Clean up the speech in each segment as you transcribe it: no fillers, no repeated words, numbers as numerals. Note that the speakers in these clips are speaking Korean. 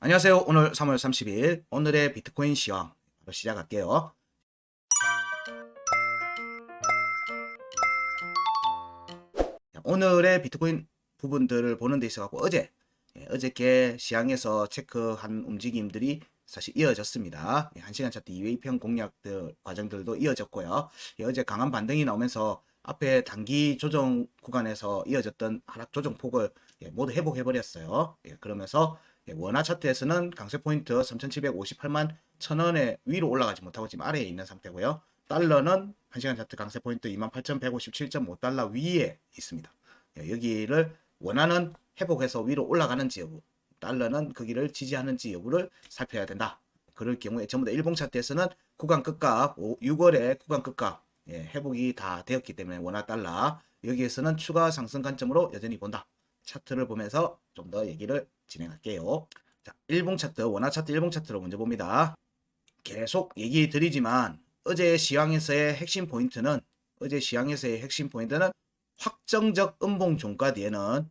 안녕하세요. 오늘 3월 30일 오늘의 비트코인 시황 바로 시작할게요. 오늘의 비트코인 부분들을 보는 데 있어서 어저께 시황에서 체크한 움직임들이 사실 이어졌습니다. 1시간 차트 2웨이평 공략들 과정들도 이어졌고요. 어제 강한 반등이 나오면서 앞에 단기 조정 구간에서 이어졌던 하락 조정폭을 모두 회복해 버렸어요. 그러면서 원화 차트에서는 강세 포인트 3,758만 1,000원에 위로 올라가지 못하고 지금 아래에 있는 상태고요. 달러는 1시간 차트 강세 포인트 28,157.5달러 위에 있습니다. 여기를 원화는 회복해서 위로 올라가는지 여부, 달러는 거기를 지지하는지 여부를 살펴야 된다. 그럴 경우에 전부 다 일봉 차트에서는 구간 끝값, 6월에 구간 끝값 회복이 다 되었기 때문에 원화 달러 여기에서는 추가 상승 관점으로 여전히 본다. 차트를 보면서 좀 더 얘기를 진행할게요. 자, 일봉 차트, 원화 차트, 일봉 차트로 먼저 봅니다. 계속 얘기 드리지만 어제 시황에서의 핵심 포인트는 확정적 음봉 종가 뒤에는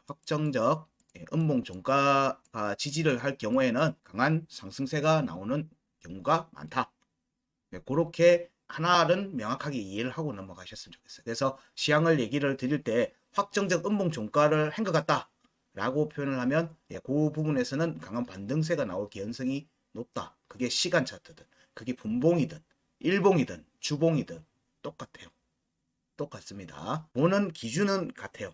확정적 음봉 종가 지지를 할 경우에는 강한 상승세가 나오는 경우가 많다. 그렇게 하나는 명확하게 이해를 하고 넘어가셨으면 좋겠어요. 그래서 시황을 얘기를 드릴 때 확정적 음봉 종가를 한 것 같다 라고 표현을 하면 그 부분에서는 강한 반등세가 나올 개연성이 높다. 그게 시간 차트든 그게 분봉이든 일봉이든 주봉이든 똑같아요. 똑같습니다. 보는 기준은 같아요.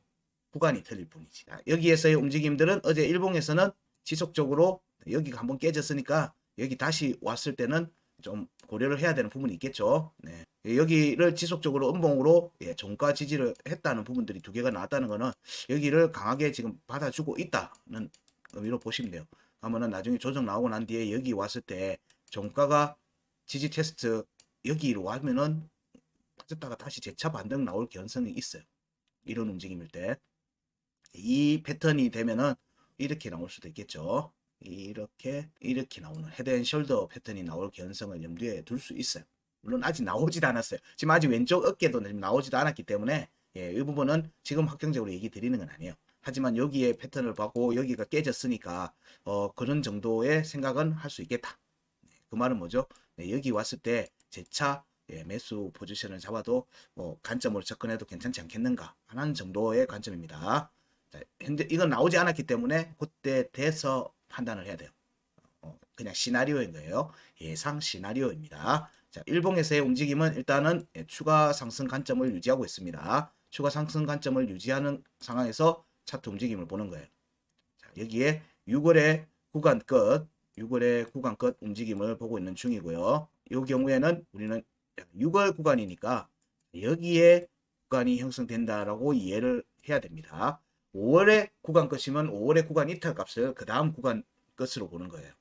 구간이 틀릴 뿐이지. 여기에서의 움직임들은 어제 일봉에서는 지속적으로 여기가 한번 깨졌으니까 여기 다시 왔을 때는 좀 고려를 해야 되는 부분이 있겠죠. 네. 여기를 지속적으로 음봉으로 종가 지지를 했다는 부분들이 두 개가 나왔다는 거는 여기를 강하게 지금 받아주고 있다는 의미로 보시면 돼요. 그러면은 나중에 조정 나오고 난 뒤에 여기 왔을 때 종가가 지지 테스트 여기로 와면은 빠졌다가 다시 재차 반등 나올 개연성이 있어요. 이런 움직임일 때. 이 패턴이 되면은 이렇게 나올 수도 있겠죠. 이렇게 나오는 헤드앤숄더 패턴이 나올 개연성을 염두에 둘 수 있어요. 물론 아직 나오지도 않았어요. 지금 아직 왼쪽 어깨도 나오지도 않았기 때문에 이 부분은 지금 확정적으로 얘기 드리는 건 아니에요. 하지만 여기에 패턴을 보고 여기가 깨졌으니까 그런 정도의 생각은 할 수 있겠다. 그 말은 뭐죠? 여기 왔을 때 재차 매수 포지션을 잡아도 관점으로 접근해도 괜찮지 않겠는가 하는 정도의 관점입니다. 자, 현재 이건 나오지 않았기 때문에 그때 돼서 판단을 해야 돼요. 그냥 시나리오인 거예요. 예상 시나리오입니다. 자, 일봉에서의 움직임은 일단은 추가 상승 관점을 유지하고 있습니다. 추가 상승 관점을 유지하는 상황에서 차트 움직임을 보는 거예요. 자, 여기에 6월의 구간 끝 움직임을 보고 있는 중이고요. 이 경우에는 우리는 6월 구간이니까 여기에 구간이 형성된다라고 이해를 해야 됩니다. 5월의 구간 끝이면 5월의 구간 이탈 값을 그 다음 구간 끝으로 보는 거예요.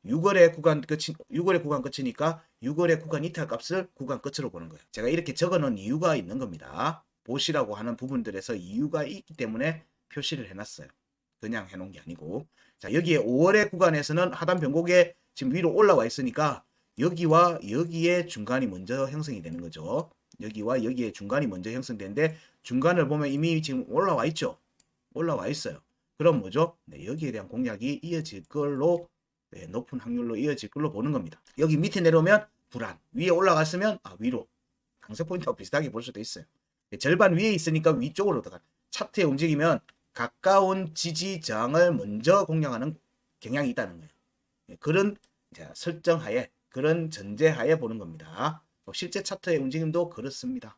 6월의 구간 끝이니까 6월의 구간 이탈 값을 구간 끝으로 보는 거예요. 제가 이렇게 적어 놓은 이유가 있는 겁니다. 보시라고 하는 부분들에서 이유가 있기 때문에 표시를 해놨어요. 그냥 해놓은 게 아니고. 자, 여기에 5월의 구간에서는 하단 변곡에 지금 위로 올라와 있으니까 여기와 여기에 중간이 먼저 형성이 되는 거죠. 여기와 여기에 중간이 먼저 형성되는데 중간을 보면 이미 지금 올라와 있죠. 올라와 있어요. 그럼 뭐죠? 네, 여기에 대한 공략이 이어질 걸로 높은 확률로 이어질 걸로 보는 겁니다. 여기 밑에 내려오면 불안, 위에 올라갔으면 위로 강세 포인트와 비슷하게 볼 수도 있어요. 절반 위에 있으니까 위쪽으로 들어가. 차트에 움직이면 가까운 지지 저항을 먼저 공략하는 경향이 있다는 거예요. 그런 설정하에 그런 전제하에 보는 겁니다. 실제 차트의 움직임도 그렇습니다.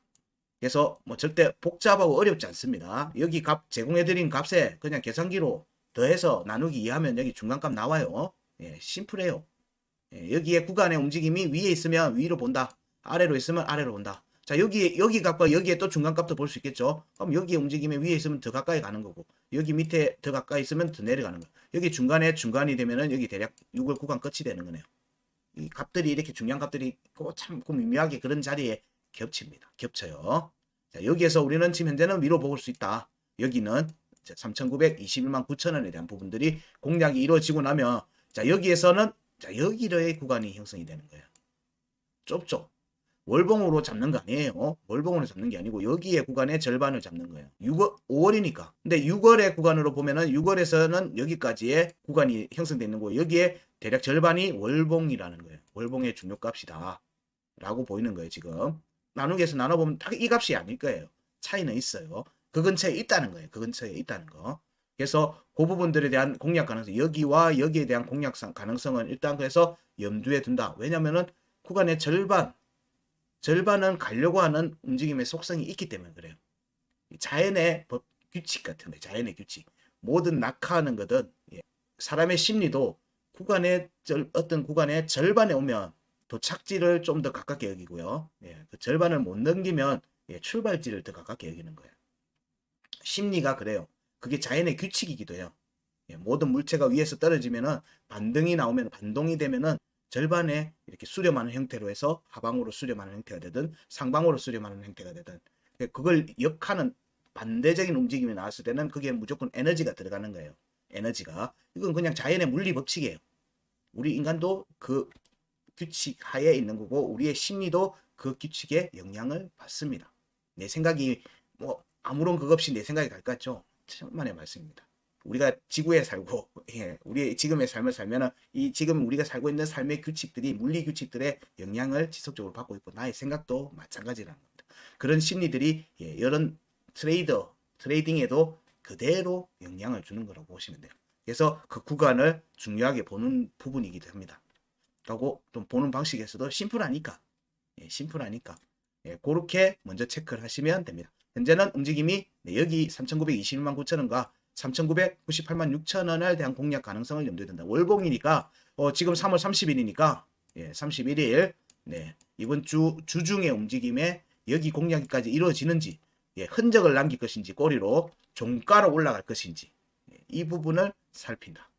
그래서 절대 복잡하고 어렵지 않습니다. 여기 값 제공해드린 값에 그냥 계산기로 더해서 나누기 2하면 여기 중간값 나와요. 심플해요. 여기에 구간의 움직임이 위에 있으면 위로 본다. 아래로 있으면 아래로 본다. 자, 여기 값과 여기에 또 중간값도 볼 수 있겠죠. 그럼 여기에 움직임이 위에 있으면 더 가까이 가는 거고, 여기 밑에 더 가까이 있으면 더 내려가는 거예요. 여기 중간이 되면은 여기 대략 6월 구간 끝이 되는 거네요. 이 값들이 이렇게 중요한 값들이 참 미묘하게 그런 자리에 겹쳐요. 자, 여기에서 우리는 지금 현재는 위로 볼 수 있다. 여기는 3,921만 9천원에 대한 부분들이 공략이 이루어지고 나면 여기에서는 여기의 구간이 형성이 되는 거예요. 좁죠. 월봉으로 잡는 거 아니에요. 월봉으로 잡는 게 아니고 여기에 구간의 절반을 잡는 거예요. 5월이니까. 근데 6월의 구간으로 보면은 6월에서는 여기까지의 구간이 형성되어 있는 거고 여기에 대략 절반이 월봉이라는 거예요. 월봉의 중요값이다 라고 보이는 거예요. 지금 나누기 해서 나눠보면 딱 이 값이 아닐 거예요. 차이는 있어요. 그 근처에 있다는 거예요. 그 근처에 있다는 거. 그래서 그 부분들에 대한 공략 가능성, 여기와 여기에 대한 공략 가능성은 일단 그래서 염두에 둔다. 왜냐면은 구간의 절반은 가려고 하는 움직임의 속성이 있기 때문에 그래요. 자연의 법, 규칙 같은 거예요. 자연의 규칙. 모든 낙하하는 것은 사람의 심리도 어떤 구간의 절반에 오면 도착지를 좀 더 가깝게 여기고요. 그 절반을 못 넘기면 출발지를 더 가깝게 여기는 거예요. 심리가 그래요. 그게 자연의 규칙이기도 해요. 모든 물체가 위에서 떨어지면은 반동이 되면은 절반에 이렇게 수렴하는 형태로 해서 하방으로 수렴하는 형태가 되든 상방으로 수렴하는 형태가 되든 그걸 역하는 반대적인 움직임이 나왔을 때는 그게 무조건 에너지가 들어가는 거예요. 에너지가. 이건 그냥 자연의 물리 법칙이에요. 우리 인간도 그 규칙 하에 있는 거고 우리의 심리도 그 규칙에 영향을 받습니다. 내 생각이 뭐 아무런 그것 없이 내 생각이 갈 것 같죠? 천만의 말씀입니다. 우리가 지구에 살고 우리의 지금의 삶을 살면은 이 지금 우리가 살고 있는 삶의 규칙들이 물리 규칙들의 영향을 지속적으로 받고 있고 나의 생각도 마찬가지라는 겁니다. 그런 심리들이 이런 트레이딩에도 그대로 영향을 주는 거라고 보시면 돼요. 그래서 그 구간을 중요하게 보는 부분이기도 합니다. 하고 또 보는 방식에서도 심플하니까 그렇게 먼저 체크를 하시면 됩니다. 현재는 움직임이 여기 3,921만 9천원과 3,998만 6천원에 대한 공략 가능성을 염두에 둔다. 월봉이니까 지금 3월 30일이니까 31일 이번 주중의 움직임에 여기 공략까지 이루어지는지 흔적을 남길 것인지 꼬리로 종가로 올라갈 것인지 이 부분을 살핀다.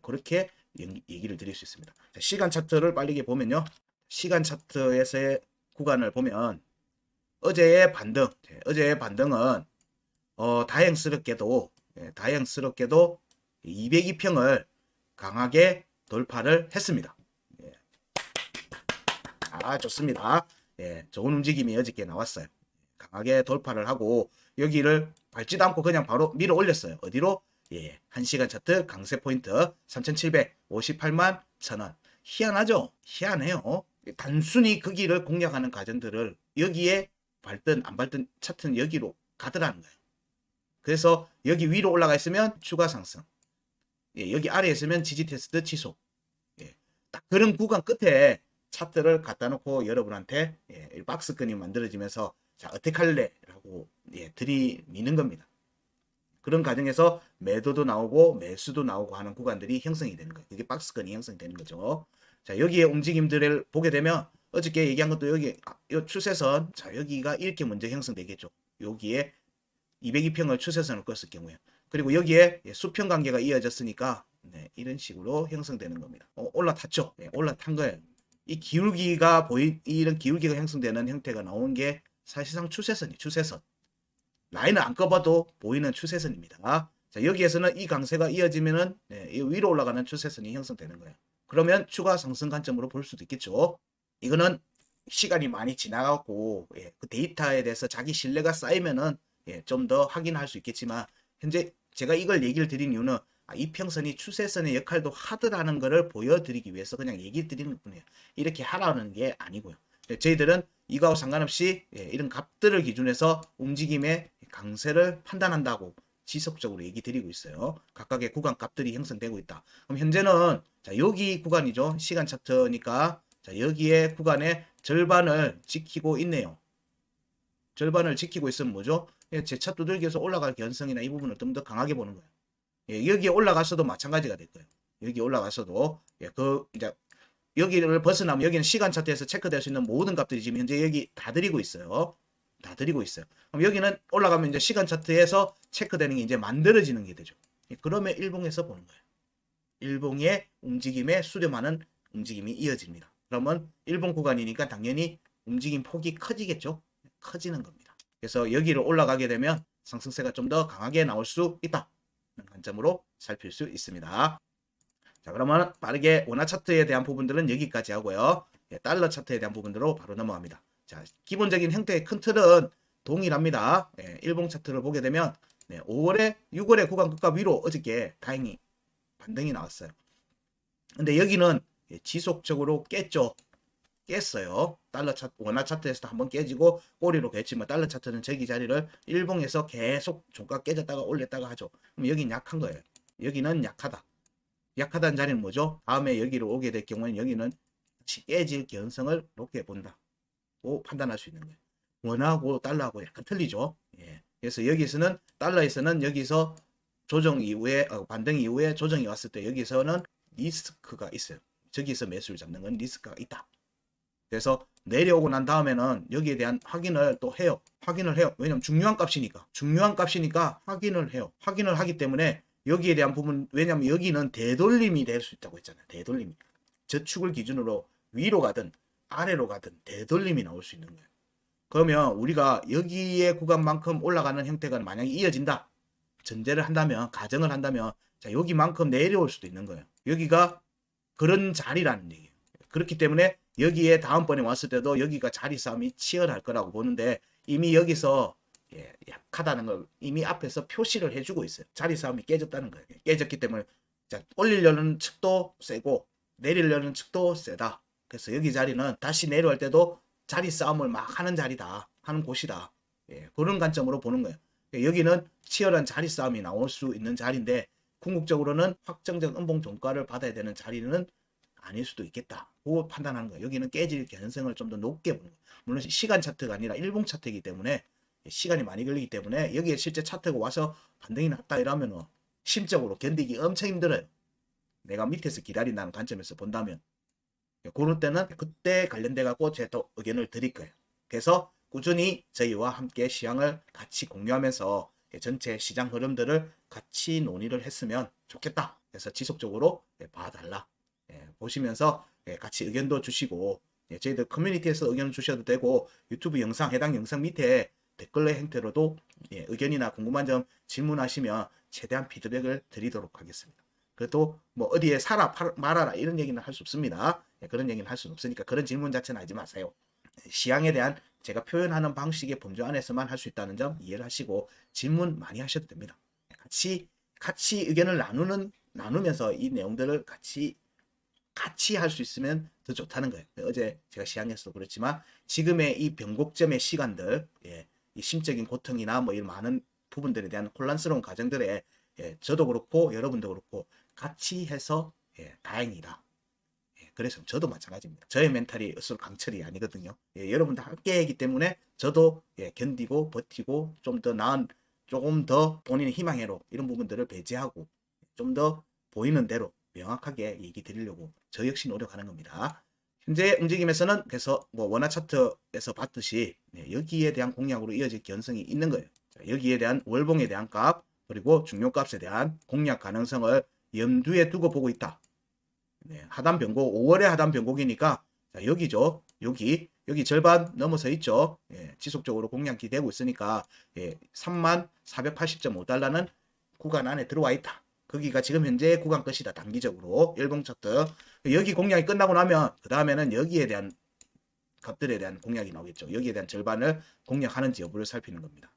그렇게 얘기를 드릴 수 있습니다. 시간 차트를 빠르게 보면요. 시간 차트에서의 구간을 보면 어제의 반등은 다행스럽게도 202평을 강하게 돌파를 했습니다. 좋습니다. 좋은 움직임이 어저께 나왔어요. 강하게 돌파를 하고 여기를 밟지도 않고 그냥 바로 밀어 올렸어요. 어디로? 1시간 차트 강세 포인트 3,758만 1,000원. 희한하죠? 희한해요. 단순히 그 길을 공략하는 과정들을 여기에 밟든 안 밟든 차트는 여기로 가더라는 거예요. 그래서 여기 위로 올라가 있으면 추가 상승. 여기 아래에 있으면 지지 테스트 취소. 딱 그런 구간 끝에 차트를 갖다 놓고 여러분한테 박스권이 만들어지면서 자 어떻게 할래? 라고 들이미는 겁니다. 그런 과정에서 매도도 나오고 매수도 나오고 하는 구간들이 형성이 되는 거예요. 그게 박스권이 형성이 되는 거죠. 자 여기에 움직임들을 보게 되면 어저께 얘기한 것도 여기 이 추세선 자 여기가 이렇게 먼저 형성되겠죠. 여기에 202평을 추세선을 껐을 경우에 그리고 여기에 수평 관계가 이어졌으니까 이런 식으로 형성되는 겁니다. 올라탔죠. 올라탄 거예요. 이 기울기가 이런 기울기가 형성되는 형태가 나온 게 사실상 추세선. 라인을 안 꺼봐도 보이는 추세선입니다. 자, 여기에서는 이 강세가 이어지면은 위로 올라가는 추세선이 형성되는 거예요. 그러면 추가 상승 관점으로 볼 수도 있겠죠. 이거는 시간이 많이 지나가고 그 데이터에 대해서 자기 신뢰가 쌓이면은 좀 더 확인할 수 있겠지만 현재 제가 이걸 얘기를 드린 이유는 이평선이 추세선의 역할도 하더라는 것을 보여드리기 위해서 그냥 얘기 드리는 뿐이에요. 이렇게 하라는 게 아니고요. 저희들은 이거하고 상관없이 이런 값들을 기준해서 움직임의 강세를 판단한다고 지속적으로 얘기 드리고 있어요. 각각의 구간 값들이 형성되고 있다. 그럼 현재는 자 여기 구간이죠. 시간 차트니까 자 여기에 구간의 절반을 지키고 있네요. 절반을 지키고 있으면 뭐죠? 재차 두들겨서 올라갈 개연성이나 이 부분을 좀 더 강하게 보는 거예요. 여기에 올라갔어도 마찬가지가 될 거예요. 여기 올라갔어도 이제 여기를 벗어나면 여기는 시간 차트에서 체크될 수 있는 모든 값들이 지금 현재 여기 다 드리고 있어요. 그럼 여기는 올라가면 이제 시간 차트에서 체크되는 게 이제 만들어지는 게 되죠. 그러면 일봉에서 보는 거예요. 일봉의 움직임에 수렴하는 움직임이 이어집니다. 그러면 일봉 구간이니까 당연히 움직임 폭이 커지겠죠. 커지는 겁니다. 그래서 여기를 올라가게 되면 상승세가 좀 더 강하게 나올 수 있다. 관점으로 살필 수 있습니다. 자 그러면 빠르게 원화 차트에 대한 부분들은 여기까지 하고요. 달러 차트에 대한 부분으로 바로 넘어갑니다. 자, 기본적인 형태의 큰 틀은 동일합니다. 일봉 차트를 보게 되면 5월에 6월에 구간급과 위로 어저께 다행히 반등이 나왔어요. 근데 여기는 지속적으로 깼죠. 깼어요. 달러 차트, 원화 차트에서도 한번 깨지고 꼬리로 깼지만 달러 차트는 저기 자리를 일봉에서 계속 종가 깨졌다가 올렸다가 하죠. 그럼 여기는 약한 거예요. 여기는 약하다. 약하다는 자리는 뭐죠? 다음에 여기로 오게 될 경우에는 여기는 다시 깨질 가능성을 높게 본다고 판단할 수 있는 거예요. 원화하고 달러하고 약간 틀리죠. 예. 그래서 여기서는 달러에서는 여기서 조정 이후에 반등 이후에 조정이 왔을 때 여기서는 리스크가 있어요. 저기서 매수를 잡는 건 리스크가 있다. 그래서 내려오고 난 다음에는 여기에 대한 확인을 또 해요. 확인을 해요. 왜냐면 중요한 값이니까. 중요한 값이니까 확인을 해요. 확인을 하기 때문에 여기에 대한 부분, 왜냐면 여기는 되돌림이 될 수 있다고 했잖아요. 되돌림이. 저축을 기준으로 위로 가든 아래로 가든 되돌림이 나올 수 있는 거예요. 그러면 우리가 여기에 구간만큼 올라가는 형태가 만약에 이어진다. 전제를 한다면, 가정을 한다면, 자, 여기만큼 내려올 수도 있는 거예요. 여기가 그런 자리라는 얘기예요. 그렇기 때문에 여기에 다음번에 왔을 때도 여기가 자리 싸움이 치열할 거라고 보는데 이미 여기서 약하다는 걸 이미 앞에서 표시를 해주고 있어요. 자리 싸움이 깨졌다는 거예요. 깨졌기 때문에 자, 올리려는 측도 세고 내리려는 측도 세다. 그래서 여기 자리는 다시 내려올 때도 자리 싸움을 막 하는 자리다. 하는 곳이다. 그런 관점으로 보는 거예요. 여기는 치열한 자리 싸움이 나올 수 있는 자리인데 궁극적으로는 확정적 음봉 종가를 받아야 되는 자리는 아닐 수도 있겠다. 고 판단하는 거예요. 여기는 깨질 가능성을 좀 더 높게 보는 거예요. 물론 시간 차트가 아니라 일봉 차트이기 때문에 시간이 많이 걸리기 때문에 여기에 실제 차트가 와서 반등이 났다 이러면 심적으로 견디기 엄청 힘들어요. 내가 밑에서 기다린다는 관점에서 본다면 그럴 때는 그때 관련돼 갖고 제가 또 의견을 드릴 거예요. 그래서 꾸준히 저희와 함께 시황을 같이 공유하면서 전체 시장 흐름들을 같이 논의를 했으면 좋겠다. 그래서 지속적으로 봐달라. 보시면서 같이 의견도 주시고 저희들 커뮤니티에서 의견을 주셔도 되고 유튜브 영상 해당 영상 밑에 댓글의 형태로도 의견이나 궁금한 점 질문하시면 최대한 피드백을 드리도록 하겠습니다. 그래도 뭐 어디에 사라 말아라 이런 얘기는 할 수 없습니다. 그런 얘기는 할 수는 없으니까 그런 질문 자체는 하지 마세요. 시향에 대한 제가 표현하는 방식의 범주 안에서만 할 수 있다는 점 이해를 하시고 질문 많이 하셔도 됩니다. 같이 의견을 나누면서 이 내용들을 같이 할 수 있으면 더 좋다는 거예요. 어제 제가 시향에서도 그렇지만 지금의 이 변곡점의 시간들, 이 심적인 고통이나 뭐 이런 많은 부분들에 대한 혼란스러운 과정들에 저도 그렇고 여러분도 그렇고 같이 해서 다행이다. 그래서 저도 마찬가지입니다. 저의 멘탈이 으스로 강철이 아니거든요. 여러분도 함께 하기 때문에 저도 견디고 버티고 좀 더 나은 조금 더 본인의 희망회로 이런 부분들을 배제하고 좀 더 보이는 대로 명확하게 얘기 드리려고 저 역시 노력하는 겁니다. 현재 움직임에서는 그래서 뭐 원화 차트에서 봤듯이 여기에 대한 공략으로 이어질 가능성이 있는 거예요. 여기에 대한 월봉에 대한 값 그리고 중요값에 대한 공략 가능성을 염두에 두고 보고 있다. 하단 변곡 5월의 하단 변곡이니까 자, 여기죠. 여기 절반 넘어서 있죠. 지속적으로 공략이 되고 있으니까 3480.5달러는 구간 안에 들어와 있다. 거기가 지금 현재 구간 끝이다. 단기적으로 일봉 차트 여기 공략이 끝나고 나면 그 다음에는 여기에 대한 값들에 대한 공략이 나오겠죠. 여기에 대한 절반을 공략하는지 여부를 살피는 겁니다.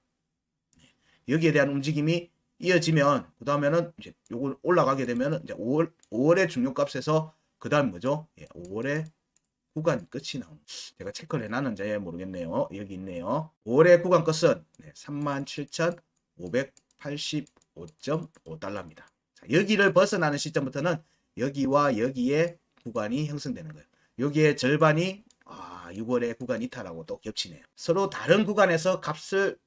여기에 대한 움직임이 이어지면 그 다음에는 이제 요걸 올라가게 되면 이제 5월의 중요값에서 그 다음 뭐죠? 5월의 구간 끝이 나오는. 제가 체크를 해놨는지 모르겠네요. 여기 있네요. 5월의 구간 끝은 37,585.5달러입니다. 여기를 벗어나는 시점부터는 여기와 여기에 구간이 형성되는 거예요. 여기에 절반이 6월의 구간 이탈하고 또 겹치네요. 서로 다른 구간에서 값을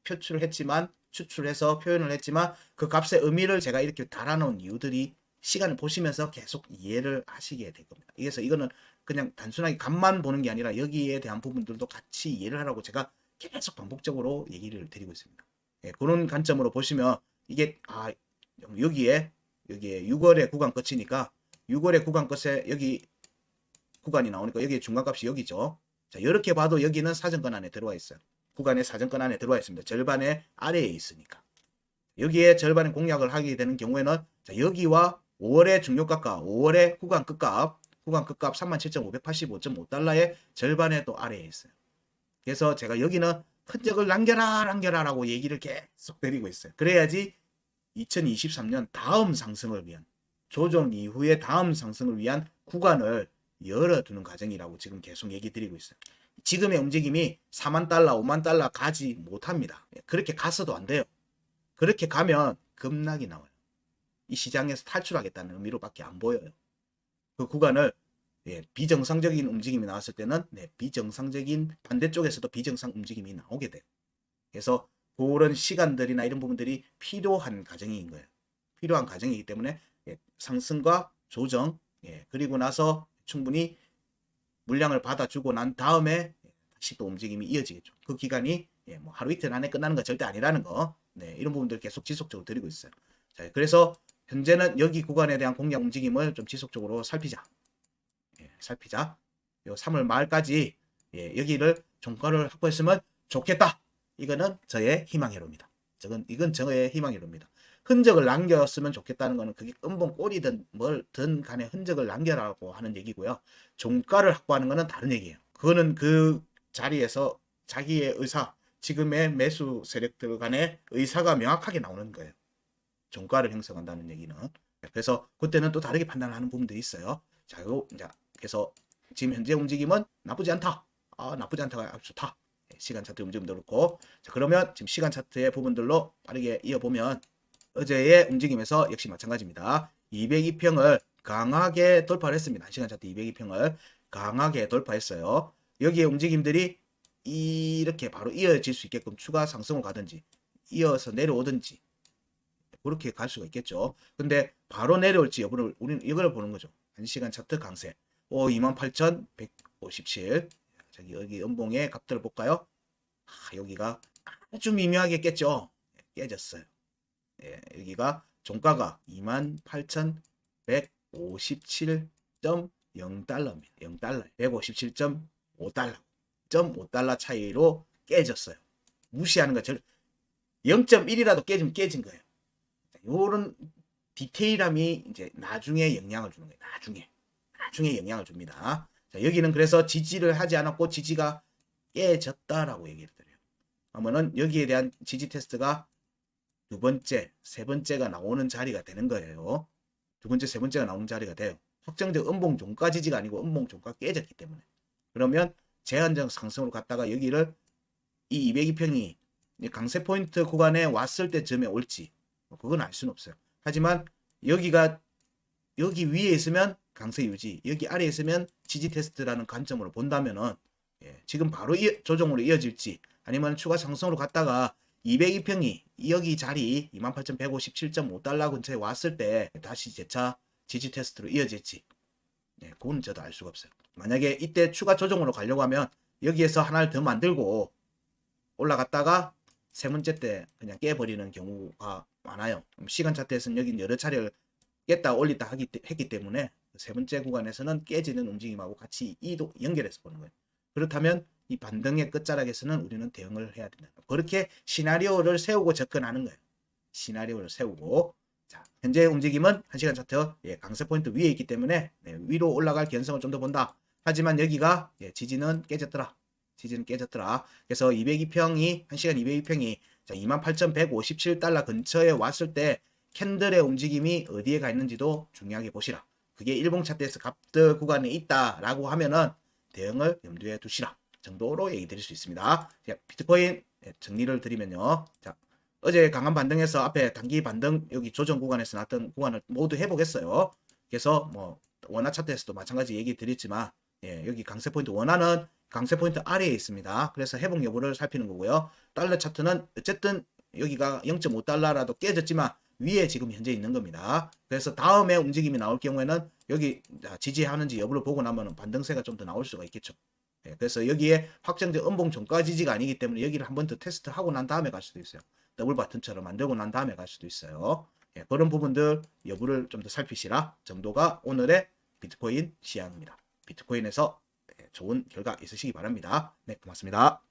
추출해서 표현을 했지만 그 값의 의미를 제가 이렇게 달아놓은 이유들이 시간을 보시면서 계속 이해를 하시게 될 겁니다. 그래서 이거는 그냥 단순하게 값만 보는 게 아니라 여기에 대한 부분들도 같이 이해를 하라고 제가 계속 반복적으로 얘기를 드리고 있습니다. 그런 관점으로 보시면 이게 여기에 6월의 구간 끝이니까 6월의 구간 끝에 여기 구간이 나오니까 여기에 중간값이 여기죠. 자, 이렇게 봐도 여기는 사정권 안에 들어와 있어요. 구간의 사정권 안에 들어와 있습니다. 절반의 아래에 있으니까. 여기에 절반의 공략을 하게 되는 경우에는 자, 여기와 5월의 중요값과 5월의 구간 끝값 구간 끝값 37,585.5달러의 절반에 또 아래에 있어요. 그래서 제가 여기는 흔적을 남겨라라고 얘기를 계속 드리고 있어요. 그래야지 2023년 다음 상승을 위한, 조정 이후에 다음 상승을 위한 구간을 열어두는 과정이라고 지금 계속 얘기 드리고 있어요. 지금의 움직임이 4만 달러, 5만 달러 가지 못합니다. 그렇게 가서도 안 돼요. 그렇게 가면 급락이 나와요. 이 시장에서 탈출하겠다는 의미로밖에 안 보여요. 그 구간을 비정상적인 움직임이 나왔을 때는 비정상적인 반대쪽에서도 비정상 움직임이 나오게 돼요. 그래서 그런 시간들이나 이런 부분들이 필요한 과정인 거예요. 필요한 과정이기 때문에 상승과 조정, 그리고 나서 충분히 물량을 받아주고 난 다음에 다시 또 움직임이 이어지겠죠. 그 기간이 뭐 하루 이틀 안에 끝나는 건 절대 아니라는 거, 이런 부분들 계속 지속적으로 드리고 있어요. 자, 그래서 현재는 여기 구간에 대한 공략 움직임을 좀 지속적으로 살피자. 요 3월 말까지 여기를 종가를 확보했으면 좋겠다. 이거는 저의 희망회로입니다. 이건 저의 희망회로입니다. 흔적을 남겼으면 좋겠다는 거는 그게 음봉 꼴이든 뭘든 간에 흔적을 남겨라고 하는 얘기고요. 종가를 확보하는 거는 다른 얘기예요. 그거는 그 자리에서 자기의 의사, 지금의 매수 세력들 간의 의사가 명확하게 나오는 거예요. 종가를 형성한다는 얘기는. 그래서 그때는 또 다르게 판단하는 부분들이 있어요. 자, 그래서 지금 현재 움직임은 나쁘지 않다. 나쁘지 않다가 아주 좋다. 시간 차트 움직임도 그렇고. 자, 그러면 지금 시간 차트의 부분들로 빠르게 이어보면 어제의 움직임에서 역시 마찬가지입니다. 202평을 강하게 돌파를 했습니다. 시간 차트 202평을 강하게 돌파했어요. 여기에 움직임들이 이렇게 바로 이어질 수 있게끔 추가 상승을 가든지 이어서 내려오든지 그렇게 갈 수가 있겠죠. 근데 바로 내려올지 여부를 우리는 이걸 보는 거죠. 1시간 차트 강세. 28,157. 여기 음봉의 값들을 볼까요? 여기가 아주 미묘하게 깼죠. 깨졌어요. 여기가 종가가 28,157.0달러입니다. 0달러. 157.5달러. 0.5달러 차이로 깨졌어요. 무시하는 거 0.1이라도 깨지면 깨진 거예요. 요런 디테일함이 이제 나중에 영향을 주는 거예요. 나중에 영향을 줍니다. 자, 여기는 그래서 지지를 하지 않았고 지지가 깨졌다라고 얘기를 드려요. 그러면은 여기에 대한 지지 테스트가 두 번째, 세 번째가 나오는 자리가 되는 거예요. 두 번째, 세 번째가 나오는 자리가 돼요. 확정적 음봉 종가 지지가 아니고 음봉 종가 깨졌기 때문에. 그러면 제한적 상승으로 갔다가 여기를 이 202평이 강세 포인트 구간에 왔을 때쯤에 올지 그건 알 수는 없어요. 하지만 여기가 여기 위에 있으면 강세 유지, 여기 아래에 있으면 지지 테스트라는 관점으로 본다면은 지금 바로 조정으로 이어질지 아니면 추가 상승으로 갔다가 202평이 여기 자리 28,157.5달러 근처에 왔을 때 다시 재차 지지 테스트로 이어질지 그건 저도 알 수가 없어요. 만약에 이때 추가 조정으로 가려고 하면 여기에서 하나를 더 만들고 올라갔다가 세 번째 때 그냥 깨버리는 경우가 많아요. 시간 차트에서는 여기 여러 차례를 깼다 올리다 했기 때문에 세 번째 구간에서는 깨지는 움직임하고 같이 이도 연결해서 보는 거예요. 그렇다면 이 반등의 끝자락에서는 우리는 대응을 해야 된다. 그렇게 시나리오를 세우고 접근하는 거예요. 시나리오를 세우고. 자, 현재 움직임은 1시간 차트 강세 포인트 위에 있기 때문에 위로 올라갈 개연성을 좀 더 본다. 하지만 여기가 지지는 깨졌더라. 그래서 202평이 1시간 202평이 28,157달러 근처에 왔을 때 캔들의 움직임이 어디에 가 있는지도 중요하게 보시라. 그게 일봉 차트에서 값들 구간에 있다라고 하면은 대응을 염두에 두시라 정도로 얘기 드릴 수 있습니다. 자, 비트코인 정리를 드리면요. 자, 어제 강한 반등에서 앞에 단기 반등 여기 조정 구간에서 나왔던 구간을 모두 해보겠어요. 그래서 뭐 원화 차트에서도 마찬가지 얘기 드렸지만 여기 강세 포인트 원화는 강세 포인트 아래에 있습니다. 그래서 회복 여부를 살피는 거고요. 달러 차트는 어쨌든 여기가 0.5달러라도 깨졌지만 위에 지금 현재 있는 겁니다. 그래서 다음에 움직임이 나올 경우에는 여기 지지하는지 여부를 보고 나면 반등세가 좀 더 나올 수가 있겠죠. 그래서 여기에 확정적 음봉 종가 지지가 아니기 때문에 여기를 한 번 더 테스트하고 난 다음에 갈 수도 있어요. 더블 바튼처럼 만들고 난 다음에 갈 수도 있어요. 그런 부분들 여부를 좀 더 살피시라 정도가 오늘의 비트코인 시향입니다. 비트코인에서 좋은 결과 있으시기 바랍니다. 네, 고맙습니다.